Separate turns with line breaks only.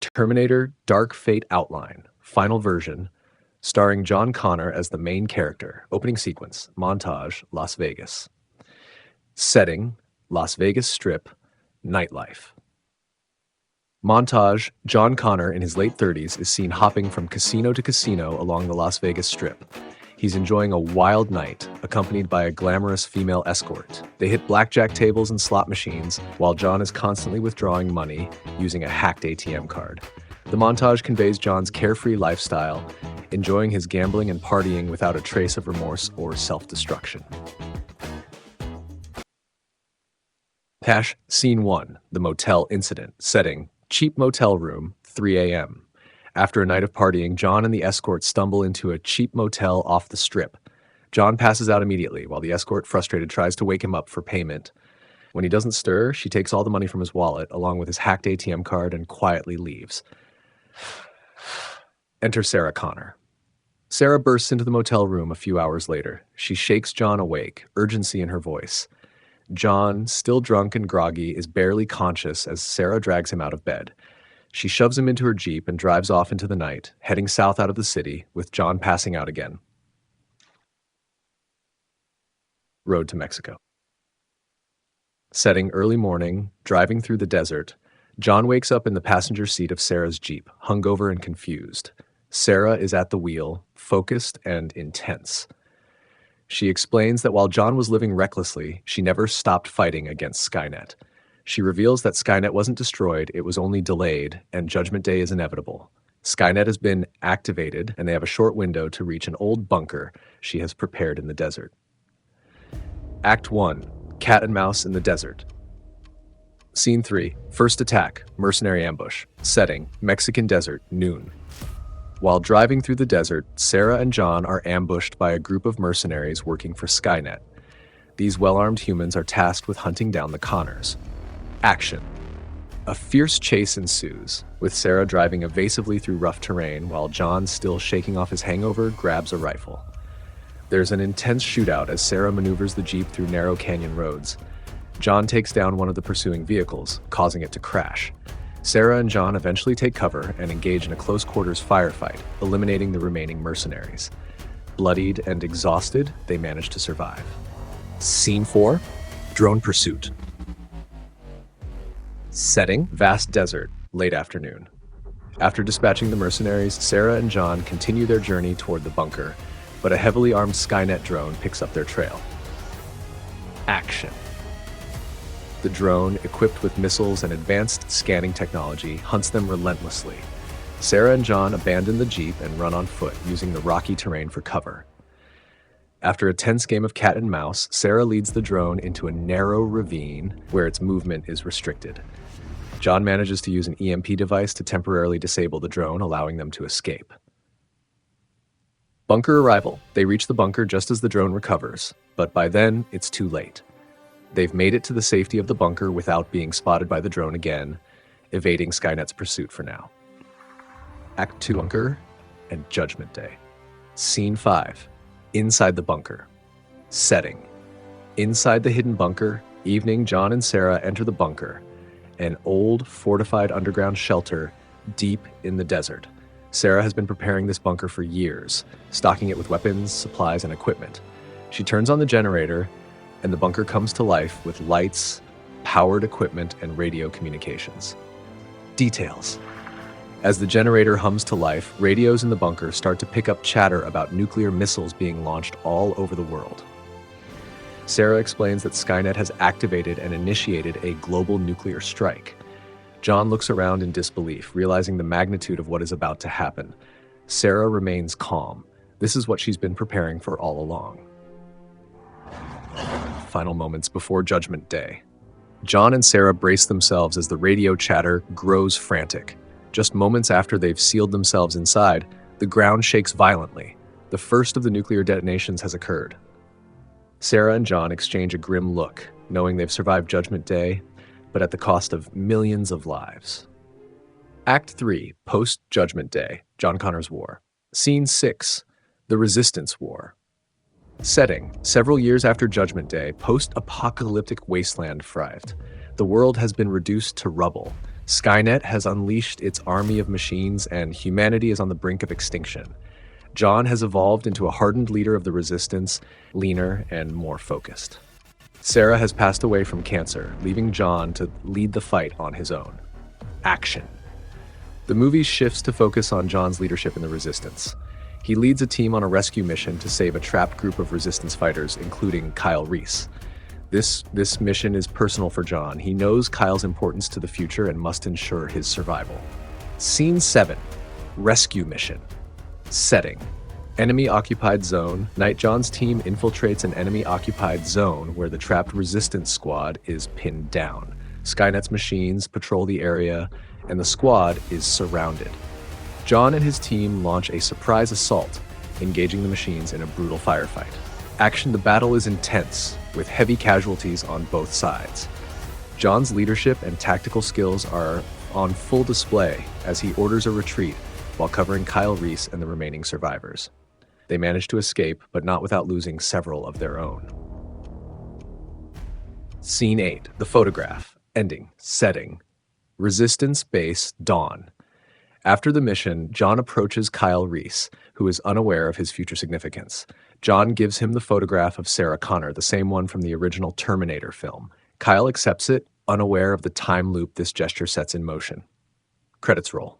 Terminator Dark Fate Outline, final version, starring John Connor as the main character. Opening sequence, montage, Las Vegas. Setting, Las Vegas Strip, nightlife. Montage, John Connor in his late 30s is seen hopping from casino to casino along the Las Vegas Strip. He's enjoying a wild night, accompanied by a glamorous female escort. They hit blackjack tables and slot machines, while John is constantly withdrawing money using a hacked ATM card. The montage conveys John's carefree lifestyle, enjoying his gambling and partying without a trace of remorse or self-destruction. Scene 1, the motel incident. Setting, cheap motel room, 3 a.m. After a night of partying, John and the escort stumble into a cheap motel off the strip. John passes out immediately, while the escort, frustrated, tries to wake him up for payment. When he doesn't stir, she takes all the money from his wallet, along with his hacked ATM card, and quietly leaves. Enter Sarah Connor. Sarah bursts into the motel room a few hours later. She shakes John awake, urgency in her voice. John, still drunk and groggy, is barely conscious as Sarah drags him out of bed. She shoves him into her Jeep and drives off into the night, heading south out of the city, with John passing out again. Road to Mexico. Setting, early morning, driving through the desert. John wakes up in the passenger seat of Sarah's Jeep, hungover and confused. Sarah is at the wheel, focused and intense. She explains that while John was living recklessly, she never stopped fighting against Skynet. She reveals that Skynet wasn't destroyed, it was only delayed, and Judgment Day is inevitable. Skynet has been activated, and they have a short window to reach an old bunker she has prepared in the desert. Act 1, Cat and Mouse in the Desert. Scene 3, first attack, mercenary ambush. Setting, Mexican desert, noon. While driving through the desert, Sarah and John are ambushed by a group of mercenaries working for Skynet. These well-armed humans are tasked with hunting down the Connors. Action. A fierce chase ensues, with Sarah driving evasively through rough terrain while John, still shaking off his hangover, grabs a rifle. There's an intense shootout as Sarah maneuvers the Jeep through narrow canyon roads. John takes down one of the pursuing vehicles, causing it to crash. Sarah and John eventually take cover and engage in a close-quarters firefight, eliminating the remaining mercenaries. Bloodied and exhausted, they manage to survive. Scene 4, drone pursuit. Setting, vast desert, late afternoon. After dispatching the mercenaries, Sarah and John continue their journey toward the bunker, but a heavily armed Skynet drone picks up their trail. Action. The drone, equipped with missiles and advanced scanning technology, hunts them relentlessly. Sarah and John abandon the Jeep and run on foot, using the rocky terrain for cover. After a tense game of cat and mouse, Sarah leads the drone into a narrow ravine where its movement is restricted. John manages to use an EMP device to temporarily disable the drone, allowing them to escape. Bunker arrival. They reach the bunker just as the drone recovers, but by then, it's too late. They've made it to the safety of the bunker without being spotted by the drone again, evading Skynet's pursuit for now. Act 2, Bunker and Judgment Day. Scene 5, inside the bunker. Setting. Inside the hidden bunker, evening, John and Sarah enter the bunker, an old, fortified underground shelter deep in the desert. Sarah has been preparing this bunker for years, stocking it with weapons, supplies, and equipment. She turns on the generator, and the bunker comes to life with lights, powered equipment, and radio communications. Details. As the generator hums to life, radios in the bunker start to pick up chatter about nuclear missiles being launched all over the world. Sarah explains that Skynet has activated and initiated a global nuclear strike. John looks around in disbelief, realizing the magnitude of what is about to happen. Sarah remains calm. This is what she's been preparing for all along. Final moments before Judgment Day. John and Sarah brace themselves as the radio chatter grows frantic. Just moments after they've sealed themselves inside, the ground shakes violently. The first of the nuclear detonations has occurred. Sarah and John exchange a grim look, knowing they've survived Judgment Day, but at the cost of millions of lives. Act 3, Post-Judgment Day, John Connor's War. Scene 6, The Resistance War. Setting, several years after Judgment Day, post-apocalyptic wasteland thrived. The world has been reduced to rubble. Skynet has unleashed its army of machines, and humanity is on the brink of extinction. John has evolved into a hardened leader of the Resistance, leaner and more focused. Sarah has passed away from cancer, leaving John to lead the fight on his own. Action. The movie shifts to focus on John's leadership in the Resistance. He leads a team on a rescue mission to save a trapped group of Resistance fighters, including Kyle Reese. This mission is personal for John. He knows Kyle's importance to the future and must ensure his survival. Scene 7. Rescue Mission. Setting. Enemy-occupied zone. Nightjohn's team infiltrates an enemy-occupied zone where the trapped Resistance squad is pinned down. Skynet's machines patrol the area, and the squad is surrounded. John and his team launch a surprise assault, engaging the machines in a brutal firefight. Action. The battle is intense, with heavy casualties on both sides. John's leadership and tactical skills are on full display as he orders a retreat while covering Kyle Reese and the remaining survivors. They manage to escape, but not without losing several of their own. Scene 8. The photograph. Ending. Setting. Resistance Base, Dawn. After the mission, John approaches Kyle Reese, who is unaware of his future significance. John gives him the photograph of Sarah Connor, the same one from the original Terminator film. Kyle accepts it, unaware of the time loop this gesture sets in motion. Credits roll.